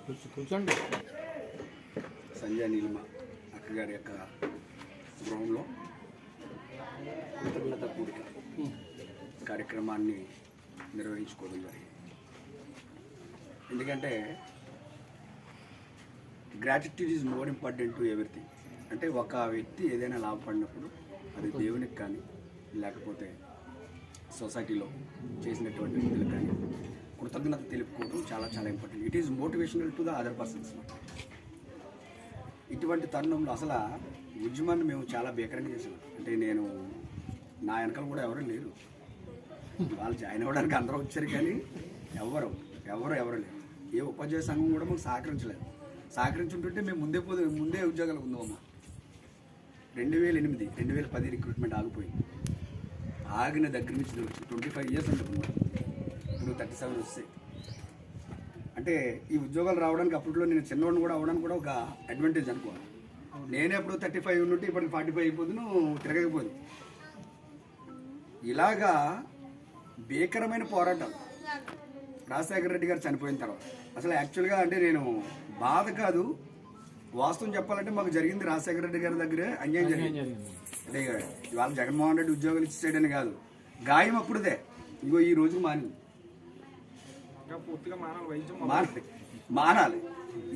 కూర్చోండి. సంజయ్ నీలిమ అక్కగారి యొక్క గృహంలో కృతజ్ఞత కూడిక కార్యక్రమాన్ని నిర్వహించుకోవడం జరిగింది. ఎందుకంటే gratitude is more important to everything. అంటే ఒక వ్యక్తి ఏదైనా లాభపడినప్పుడు అది దేవునికి కానీ లేకపోతే సొసైటీలో చేసినటువంటి వ్యక్తులకు కానీ కృతజ్ఞత తెలుపుకోవడం చాలా చాలా important. It is motivational to the other persons. ఇటువంటి తరుణంలో అసలు ఉద్యమాన్ని మేము చాలా భీకరంగా చేసాం. అంటే నేను నా వెనకాల కూడా ఎవరు లేరు, వాళ్ళు జాయిన్ అవ్వడానికి అందరూ వచ్చారు కానీ ఎవరు లేరు. ఏ ఉపాధ్యాయ సంఘం కూడా మాకు సహకరించలేదు. సహకరించుంటుంటే మేము ముందే ఉద్యోగాలు ఉందామమ్మా. 2008 2010 రిక్రూట్మెంట్ ఆగిపోయింది. ఆగిన దగ్గర నుంచి 25 years అనుకున్నాం. ఇప్పుడు 37 వస్తాయి. అంటే ఈ ఉద్యోగాలు రావడానికి అప్పట్లో నేను చిన్నవాడిని కూడా అవ్వడానికి కూడా ఒక అడ్వాంటేజ్ అనుకోవాలి. నేనే ఎప్పుడు 35 ఉంటే ఇప్పటికి 45 అయిపోతుంది, నువ్వు తిరగకపోదు. ఇలాగా భీకరమైన పోరాటం రాజశేఖర రెడ్డి గారు చనిపోయిన తర్వాత అసలు యాక్చువల్గా అంటే నేను బాధ కాదు, వాస్తవం చెప్పాలంటే మాకు జరిగింది రాజశేఖర రెడ్డి గారి దగ్గరే అన్యాయం జరిగింది. అంటే ఇవాళ జగన్మోహన్ రెడ్డి ఉద్యోగాలు ఇచ్చేయడని కాదు, గాయం అప్పుడుదే ఇంకో ఈ రోజుకు మానాలి.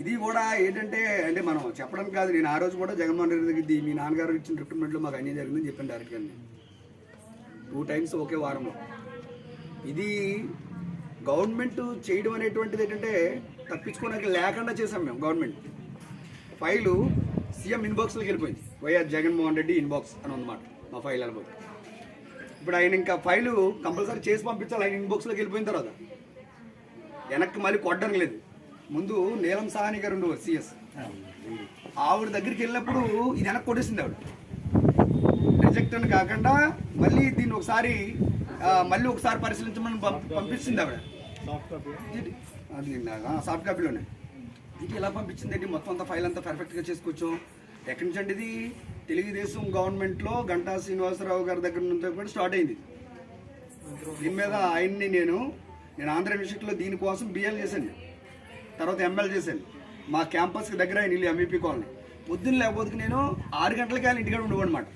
ఇది కూడా ఏంటంటే అంటే మనం చెప్పడం కాదు. నేను ఆ రోజు కూడా జగన్మోహన్ రెడ్డి దగ్గర మీ నాన్నగారు ఇచ్చిన రిక్రూట్మెంట్లో మాకు అన్యాయం జరిగిందని చెప్పాను డైరెక్ట్గా. 2 times ఒకే వారంలో. ఇది గవర్నమెంట్ చేయడం అనేటువంటిది ఏంటంటే తప్పించుకోవడానికి లేకుండా చేసాం మేము. గవర్నమెంట్ ఫైలు సీఎం ఇన్బాక్స్లోకి వెళ్ళిపోయింది. వైఎస్ జగన్మోహన్ రెడ్డి ఇన్బాక్స్ అని ఉందన్నమాట మా ఫైల్ వెళ్ళిపోయి. ఇప్పుడు ఆయన ఇంకా ఫైలు కంపల్సరీ చేసి పంపించాలి. ఆయన ఇన్బాక్స్లోకి వెళ్ళిపోయిన తర్వాత వెనక్కి మళ్ళీ కొట్టడం లేదు. ముందు నీలం సాహని గారు ఉండేవారు సిఎస్, ఆవిడ దగ్గరికి వెళ్ళినప్పుడు ఇది వెనక్కి కొట్టేసింది. ఆవిడ రిజెక్ట్ అని కాకుండా మళ్ళీ దీన్ని ఒకసారి పరిశీలించమని పంపించింది ఆవిడ. అది సాఫ్ట్ కాపీలోనే ఇది ఇలా పంపించింది ఏంటి, మొత్తం అంతా ఫైల్ అంతా పర్ఫెక్ట్గా చేసుకోవచ్చు. ఎక్కడి నుంచి అంటే ఇది తెలుగుదేశం గవర్నమెంట్లో గంటా శ్రీనివాసరావు గారి దగ్గర నుంచి కూడా స్టార్ట్ అయింది. దీని మీద ఆయన్ని నేను ఆంధ్ర యూనివర్సిటీలో దీనికోసం బిఎల్ చేశాను, తర్వాత ఎంఎల్ చేశాను. మా క్యాంపస్కి దగ్గర ఆయన ఇల్లు ఎంఈపీ కాలనీ. పొద్దున్న లేకపోతే నేను 6 గంటలకి ఆయన ఇంటికాడ ఉండవన్నమాట.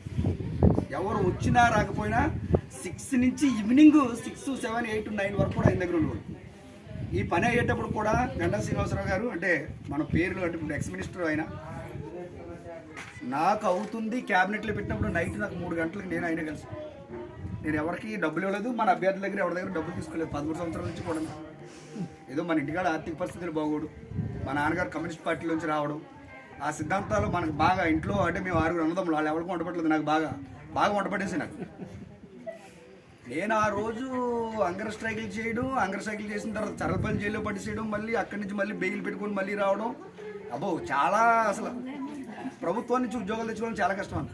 ఎవరు వచ్చినా రాకపోయినా 6 నుంచి ఈవినింగ్ 6, 7, 8, 9 వరకు కూడా ఆయన దగ్గర ఉండేవాడు. ఈ పని అయ్యేటప్పుడు కూడా గంటా శ్రీనివాసరావు గారు అంటే మన పేర్లు అంటే ఇప్పుడు ఎక్స్ మినిస్టర్ ఆయన నాకు అవుతుంది క్యాబినెట్లో పెట్టినప్పుడు నైట్ నాకు 3 గంటలకు నేను ఆయన కలిసి నేను ఎవరికి డబ్బులు ఇవ్వలేదు, మన అభ్యర్థుల దగ్గర ఎవరి దగ్గర డబ్బులు తీసుకోలేదు. 13 సంవత్సరాల నుంచి కూడా ఏదో మన ఇంటికాడ ఆర్థిక పరిస్థితులు బాగోడు, మా నాన్నగారు కమ్యూనిస్ట్ పార్టీలోంచి రావడం, ఆ సిద్ధాంతాలు మనకు బాగా ఇంట్లో అంటే మేము 6 అన్నదమ్ములు, వాళ్ళు ఎవరికి వంటపట్టలేదు, నాకు బాగా వంటపట్టేసి నాకు. నేను ఆ రోజు అంగర స్ట్రైకులు చేయడం, అంగర స్ట్రైకులు చేసిన తర్వాత చర్లపల్లి జైల్లో పట్టిసేయడం, మళ్ళీ అక్కడి నుంచి మళ్ళీ బెయిల్ పెట్టుకొని మళ్ళీ రావడం. అబ్బో చాలా అసలు ప్రభుత్వం నుంచి ఉద్యోగాలు తెచ్చుకోవడం చాలా కష్టం అంట.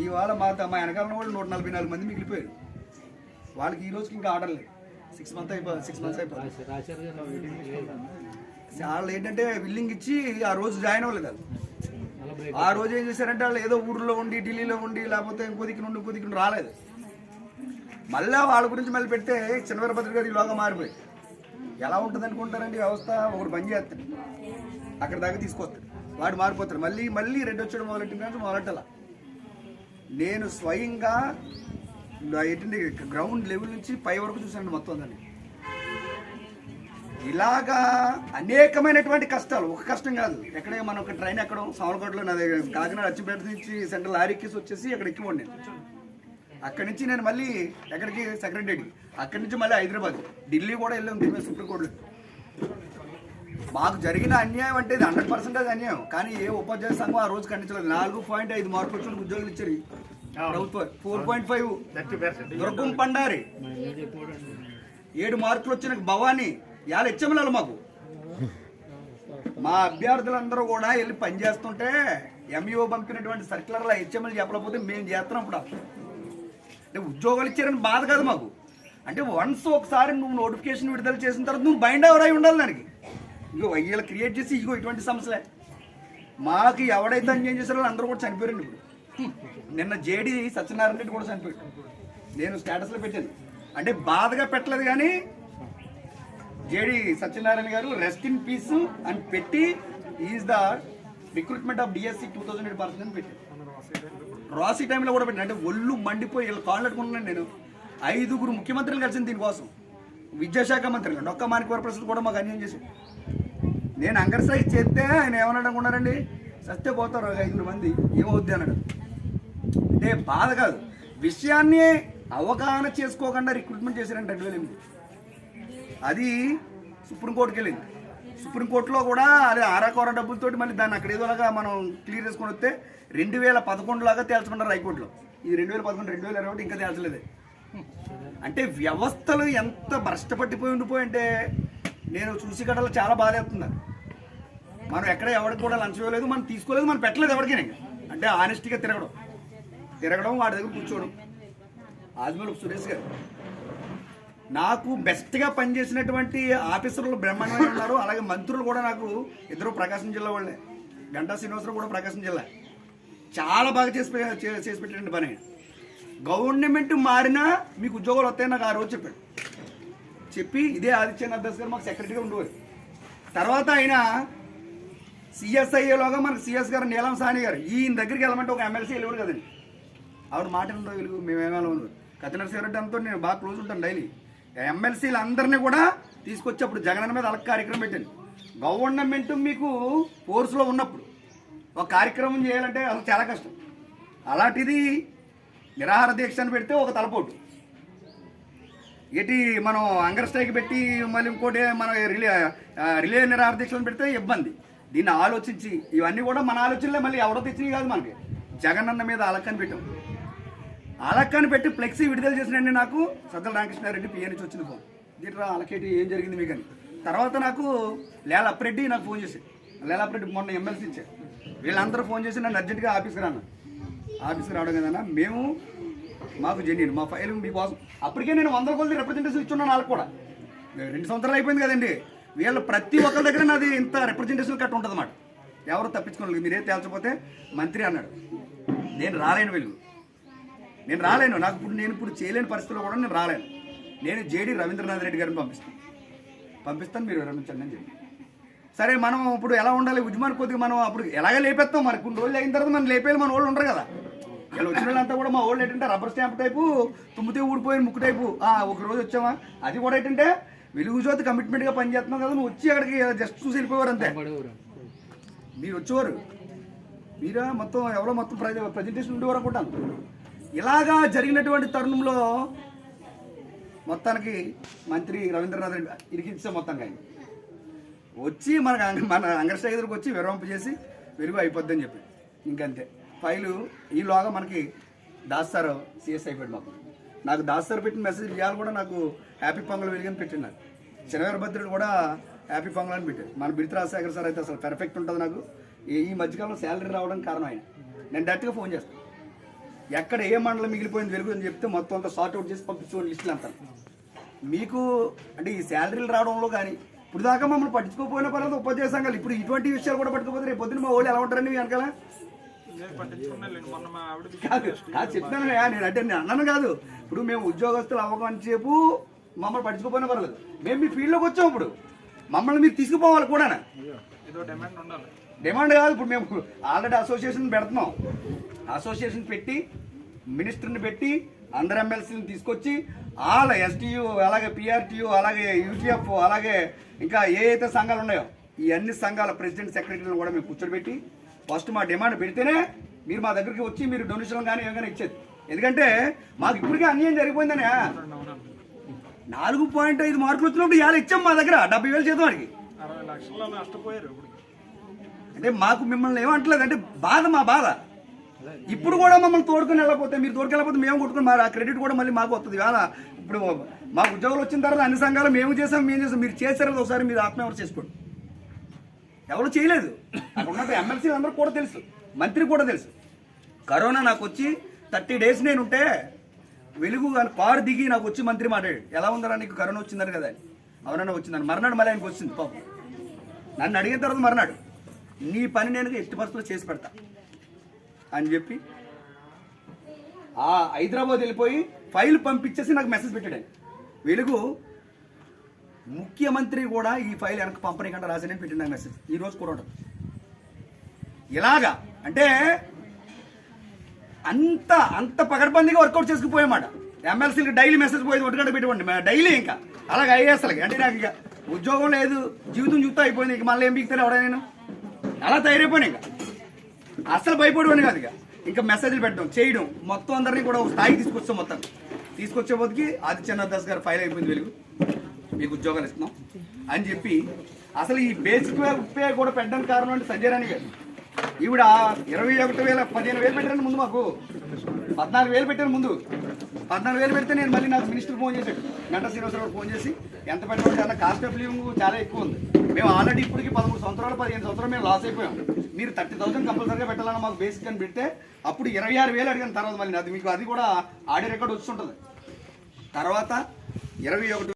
ఇవాళ మా వెనకాల వాళ్ళు 144 మంది మిగిలిపోయారు. వాళ్ళకి ఈ రోజుకి ఇంకా ఆర్డర్ లేదు. 6 months అయిపోయింది. వాళ్ళు ఏంటంటే బిల్లింగ్ ఇచ్చి ఆ రోజు జాయిన్ అవ్వలేదు. వాళ్ళు ఆ రోజు ఏం చేశారంటే వాళ్ళు ఏదో ఊర్లో ఉండి ఢిల్లీలో ఉండి లేకపోతే ఇంకో దిక్కు రాలేదు. మళ్ళీ వాళ్ళ గురించి మళ్ళీ పెడితే చిన్నవీరభద్ర గారు ఈలోగా మారిపోయి ఎలా ఉంటుంది అనుకుంటారండి వ్యవస్థ. ఒకటి పని చేస్తాడు, అక్కడ దాకా తీసుకొస్తాడు, వాడు మారిపోతాడు. మళ్ళీ రెడ్డి వచ్చాడు మొదలెట్టాల. నేను స్వయంగా ఏంటంటే గ్రౌండ్ లెవెల్ నుంచి పై వరకు చూశాను మొత్తం దాన్ని. ఇలాగా అనేకమైనటువంటి కష్టాలు, ఒక కష్టం కాదు. ఎక్కడే మనం ఒక ట్రైన్ ఎక్కడం సామర్లకోటలో నాది కాకినాడ అచ్చిపేట నుంచి సెంట్రల్ లారీకేసి వచ్చేసి అక్కడ ఎక్కిపోండి. అక్కడి నుంచి నేను మళ్ళీ ఎక్కడికి సెక్రటరీకి, అక్కడి నుంచి మళ్ళీ హైదరాబాద్, ఢిల్లీ కూడా వెళ్ళాం. దీని మీద సుప్రీంకోర్టులో మాకు జరిగిన అన్యాయం అంటే ఇది 100% అన్యాయం. కానీ ఏ ఉపాధ్యాయ సంఘం ఆ రోజు ఖండించలేదు. 4.5 మార్కులు వచ్చిన ఉద్యోగులు ఇచ్చారు ప్రభుత్వం. 4.5 దుర్గం పండారి, 7 మార్కులు వచ్చిన భవానీ, ఇవాళ హెచ్ఎంఎల్ మాకు. మా అభ్యర్థులందరూ కూడా వెళ్ళి పనిచేస్తుంటే ఎంఈఓ పంపినటువంటి సర్క్యులర్లో హెచ్ఎంఎల్ చెప్పలేకపోతే మేము చేస్తున్నాం. ఇప్పుడు అంటే ఉద్యోగాలు ఇచ్చారని బాధ కాదు మాకు. అంటే వన్స్ ఒకసారి నువ్వు నోటిఫికేషన్ విడుదల చేసిన తర్వాత నువ్వు బైండ్ ఎవరై ఉండాలి దానికి. ఇగో వీళ్ళు క్రియేట్ చేసి ఇటువంటి సమస్యలే. మాకు ఎవడైతే అన్యాయం చేశారో అందరూ కూడా చనిపోయారండి. ఇప్పుడు నిన్న జేడి సత్యనారాయణ రెడ్డి కూడా చనిపోయాడు. నేను స్టేటస్లో పెట్టాను. అంటే బాధగా పెట్టలేదు కానీ జేడి సత్యనారాయణ గారు రెస్ట్ ఇన్ పీస్ అని పెట్టి is the recruitment of DSC 2008 person అని పెట్టారు. రాసి టైంలో కూడా పెట్టాను. అంటే ఒళ్ళు మండిపోయి వీళ్ళు కాళ్ళు అట్టుకుంటున్నాను. నేను 5 ముఖ్యమంత్రులు కలిసింది దీనికోసం. విద్యాశాఖ మంత్రి డొక్క మాణిక్యవరప్రసాద్ కూడా మాకు అన్యాయం చేశాడు. నేను అంగర్సాయి చేస్తే ఆయన ఏమన్నాడు అనుకున్నారండి, సత్తే పోతారు 5 మంది ఏమవుద్ది అన్నాడు. అంటే బాధ కాదు, విషయాన్ని అవగాహన చేసుకోకుండా రిక్రూట్మెంట్ చేశారంటే 2008. అది సుప్రీంకోర్టుకి వెళ్ళింది. సుప్రీంకోర్టులో కూడా అదే ఆరాకోర డబ్బులతోటి మళ్ళీ దాన్ని అక్కడ ఏదోలాగా మనం క్లియర్ చేసుకొని వస్తే 2011 లాగా తేల్చుకున్నారు హైకోర్టులో. ఇది 2011, 2021 ఇంకా తేల్చలేదు. అంటే వ్యవస్థలు ఎంత భ్రష్టపట్టిపోయి ఉండిపోయి అంటే నేను చూసి గడలో చాలా బాధ వేస్తున్నారు. మనం ఎక్కడ ఎవరికి కూడా లంచం ఇవ్వలేదు, మనం తీసుకోలేదు, మనం పెట్టలేదు ఎవరికైనా. అంటే ఆనెస్టీగా తిరగడం వాడి దగ్గర కూర్చోవడం. ఆదిమూలపు సురేష్ గారు నాకు బెస్ట్గా పనిచేసినటువంటి ఆఫీసర్లు బ్రహ్మాండమైన ఉన్నారు. అలాగే మంత్రులు కూడా నాకు ఇద్దరు ప్రకాశం జిల్లా వాళ్ళే. గంటా శ్రీనివాసరావు కూడా ప్రకాశం జిల్లా. చాలా బాగా చేసి పెట్టండి పని. గవర్నమెంట్ మారినా మీకు ఉద్యోగాలు వస్తాయని నాకు ఆ రోజు చెప్పాడు. చెప్పి ఇదే ఆదిత్యనాథ్ దాస్ గారు మాకు సెక్రటరీగా ఉండేవారు. తర్వాత ఆయన సిఎస్ఐఏలోగా మనకు సిఎస్ గారు నీలం సాని గారు ఈయన దగ్గరికి వెళ్ళమంటే ఒక ఎమ్మెల్సీ వెళ్ళేవారు కదండి. ఆవిడ మాట ఉండదు వెలుగు మేమేమో కత్తినరసింహారెడ్డి నేను బాగా క్లోజ్ ఉంటాను డైలీ. ఎమ్మెల్సీలు అందరినీ కూడా తీసుకొచ్చి అప్పుడు జగన్ మీద అలగ కార్యక్రమం పెట్టాను. గవర్నమెంట్ మీకు ఫోర్స్లో ఉన్నప్పుడు ఒక కార్యక్రమం చేయాలంటే అసలు చాలా కష్టం. అలాంటిది నిరాహార దీక్ష అని పెడితే ఒక తలపోటు, మనం అంగర్ స్ట్రైక్ పెట్టి మళ్ళీ ఇంకోటి మనం రిలే నిరాహార దీక్షలను పెడితే ఇబ్బంది. దీన్ని ఆలోచించి ఇవన్నీ కూడా మన ఆలోచనలే, మళ్ళీ ఎవరో తెచ్చినవి కాదు. మనకి జగనన్న మీద అలక్కని పెట్టాం. అలక్కని పెట్టి ఫ్లెక్సీ విడుదల చేసినండి నాకు సజ్జల రామకృష్ణారెడ్డి పిఏ నుంచి వచ్చింది ఫోన్. దీంట్లో అలకేటి ఏం జరిగింది మీకు అని. తర్వాత నాకు లేలప్రెడ్డి నాకు ఫోన్ చేశాడు. లేలప్రెడ్డి మొన్న ఎమ్మెల్సీ ఇచ్చాడు. వీళ్ళందరూ ఫోన్ చేసి నన్ను అర్జెంట్గా ఆఫీస్కి రాను. ఆఫీస్కి రావడం కదన్నా మేము మాకు జెన్యూన్ మా ఫైల్ మీకోసం. అప్పటికే నేను 100 కొలది రిప్రజెంటేషన్ ఇచ్చున్నాను. వాళ్ళకి కూడా 2 సంవత్సరాలు అయిపోయింది కదండి. వీళ్ళు ప్రతి ఒక్కరి దగ్గర నాది ఇంత రిప్రజెంటేషన్ కట్ ఉంటుంది అన్నమాట. ఎవరు తప్పించుకోలేదు. మీరే తేల్చకపోతే మంత్రి అన్నాడు. నేను రాలేను నేను రాలేను. నేను ఇప్పుడు చేయలేని పరిస్థితిలో కూడా నేను రాలేను. నేను జేడి రవీంద్రనాథ్ రెడ్డి గారిని పంపిస్తాను మీరు విరమించండి అని చెప్పి. సరే మనం ఇప్పుడు ఎలా ఉండాలి ఉద్యమానికి కొద్దిగా మనం అప్పుడు ఎలాగే లేపేస్తాం. మరి కొన్ని రోజులు అయిన తర్వాత మనం లేపేయాలి. మన వాళ్ళు ఉండరు కదా. ఇలా వచ్చిన వాళ్ళంతా కూడా మా వాళ్ళు ఏంటంటే రబ్బర్ స్టాంప్ టైపు, తుమ్మితే ఊడిపోయిన ముక్కు టైపు. ఒక రోజు వచ్చామా, అది కూడా ఏంటంటే వెలుగు జ్యోతి కమిట్మెంట్గా పనిచేస్తున్నాం కదా. నువ్వు వచ్చి అక్కడికి జస్ట్ చూసి వెళ్ళిపోయేవారు అంతే. మీరు వచ్చేవారు, మీరా మొత్తం ఎవరో మొత్తం ప్రజెంటేషన్ ఉండేవారు అనుకుంటాను. ఇలాగా జరిగినటువంటి తరుణంలో మొత్తానికి మంత్రి రవీంద్రనాథ్ రెడ్డి ఇరికించాం. మొత్తంగా ఆయన వచ్చి మన అంగర్స్ట్రైక్ దగ్గరకు వచ్చి విరమింపు చేసి వెలుగు అయిపోద్దని చెప్పి ఇంకంతే. ఫైలు ఈలోగా మనకి దాస్తారు సిఎస్ అయిపోయాడు. నాకు దాస్తారు పెట్టిన మెసేజ్ ఇవాళ కూడా నాకు హ్యాపీ పొంగల్ వెలుగని పెట్టిండు. నాకు శనివారభద్రుడు కూడా హ్యాపీ పొంగల్ అని పెట్టాడు. మన బిడిత రాజశేఖర్ సార్ అయితే అసలు పర్ఫెక్ట్ ఉంటుంది. నాకు ఈ మధ్యకాలంలో శాలరీ రావడానికి కారణం ఆయన. నేను డైరెక్ట్గా ఫోన్ చేస్తాను. ఎక్కడ ఏ మండలం మిగిలిపోయింది వెలుగు అని చెప్తే మొత్తం అంతా సార్ట్అవుట్ చేసి పంపించుకోండి లిస్టులు అంటారు. మీకు అంటే ఈ శాలరీలు రావడంలో కానీ ఇప్పుడు దాకా మమ్మల్ని పట్టించుకోకపోయినా పర్లేదు, ఉపాధ్యాయ సంఘాలు ఇప్పుడు ఇటువంటి విషయాలు కూడా పట్టుకోపోతే రేపు పొద్దున్న మా వాళ్ళు ఎలా ఉంటారండి వెనకాల. చెప్తాను నేను అంటే నేను అన్నాను కాదు. ఇప్పుడు మేము ఉద్యోగస్తులు అవ్వకని చెప్పు మమ్మల్ని పట్టించుకోపోయినా పర్లేదు. మేము మీ ఫీల్డ్లోకి వచ్చాం. ఇప్పుడు మమ్మల్ని మీరు తీసుకుపోవాలి కూడా. డిమాండ్ కాదు. ఇప్పుడు మేము ఆల్రెడీ అసోసియేషన్ పెడుతున్నాం. అసోసియేషన్ పెట్టి మినిస్టర్ని పెట్టి అందరు ఎమ్మెల్సీని తీసుకొచ్చి ఆల్ ఎస్టీయూ, అలాగే పిఆర్టీయూ, అలాగే యూటీఎఫ్, అలాగే ఇంకా ఏ అయితే సంఘాలు ఉన్నాయో ఈ అన్ని సంఘాల ప్రెసిడెంట్ సెక్రటరీలను కూడా మేము కూర్చోబెట్టి ఫస్ట్ మా డిమాండ్ పెడితేనే మీరు మా దగ్గరికి వచ్చి మీరు డొనేషన్ కానీ ఏమైనా ఇచ్చేది. ఎందుకంటే మాకు ఇప్పటికే అన్యాయం జరిగిపోయిందనే. 4.5 మార్కులు వచ్చినప్పుడు ఇవాళ ఇచ్చాం మా దగ్గర 70,000 చేద్దాం వాడికి. అంటే మాకు మిమ్మల్ని ఏమంటలేదు, అంటే బాధ మా బాధ. ఇప్పుడు కూడా మమ్మల్ని తోడుకొని వెళ్ళకపోతే మీరు తోడుకెళ్ళకపోతే మేము కొట్టుకుని మరి ఆ క్రెడిట్ కూడా మళ్ళీ మాకు వస్తుంది. ఇవాళ ఇప్పుడు మాకు ఉద్యోగాలు వచ్చిన తర్వాత అన్ని సంఘాలు మేము చేసాం మీరు చేశారు. ఒకసారి మీరు ఆత్మహత్య చేసుకోండి. ఎవరు చేయలేదు. అక్కడ ఉన్నట్టు ఎమ్మెల్సీ అందరూ కూడా తెలుసు, మంత్రి కూడా తెలుసు. కరోనా నాకు వచ్చి 30 days నేను ఉంటే వెలుగు కారు దిగి నాకు వచ్చి మంత్రి మాట్లాడాడు, ఎలా ఉందరా నీకు కరోనా వచ్చిందని కదా అని. అవునన్నా వచ్చిందని. మర్నాడు మళ్ళీ ఆయనకు వచ్చింది పాపం. నన్ను అడిగిన తర్వాత మర్నాడు నీ పని నేను ఎట్టి పరిస్థితుల్లో చేసి పెడతా అని చెప్పి హైదరాబాద్ వెళ్ళిపోయి ఫైల్ పంపించేసి నాకు మెసేజ్ పెట్టాడు. వెలుగు ముఖ్యమంత్రి కూడా ఈ ఫైల్ వెనక పంపనీ కంటే రాసిన పెట్టిన మెసేజ్ ఈ రోజు కూడా ఉంటుంది. ఇలాగా అంటే అంత పకడ్బందీగా వర్కౌట్ చేసుకుపోయామాట. ఎమ్మెల్సీకి డైలీ మెసేజ్ పోయేది 1 గంట పెట్టుకోండి డైలీ. ఇంకా అలాగే ఐఏఎస్లకి అంటే నాకు ఇక ఉద్యోగం లేదు, జీవితం చూస్తూ అయిపోయింది, ఇక మళ్ళీ ఏం పీకుతారు ఎవడైనా నేను అలా తయారైపోయాను. ఇంకా అస్సలు భయపడేవాడిని కాదు. ఇంకా మెసేజ్లు పెట్టడం చేయడం మొత్తం అందరినీ కూడా ఒక స్థాయికి తీసుకొస్తాం. మొత్తం తీసుకొచ్చే బతికి ఆదిత్యనాథ్ గారు ఫైల్ అయిపోయింది, వెలుగు మీకు ఉద్యోగాలు ఇస్తున్నాం అని చెప్పి అసలు ఈ బేసిక్ పే కూడా పెట్టడానికి కారణం అంటే సంజయ్ రాణి గారు. ఈవిడ 21,000 15,000 పెట్టారని ముందు మాకు 14,000 పెట్టాను. ముందు 14,000 పెడితే నేను మళ్ళీ నాకు మినిస్టర్ ఫోన్ చేశాడు, గంటా శ్రీనివాసరావు ఫోన్ చేసి ఎంత పెట్టమంటే అన్న కాస్ట్ ఆఫ్ లివింగ్ చాలా ఎక్కువ ఉంది, మేము ఆల్రెడీ ఇప్పటికి 13 సంవత్సరాలు 15 సంవత్సరాలు మేము లాస్ అయిపోయాం, మీరు 30,000 కంపల్సరీగా పెట్టాలని మాకు బేసిక్ అని పెడితే అప్పుడు 26,000 అడిగిన తర్వాత మళ్ళీ అది మీకు అది కూడా ఆడియో రికార్డ్ వస్తుంటుంది. తర్వాత 21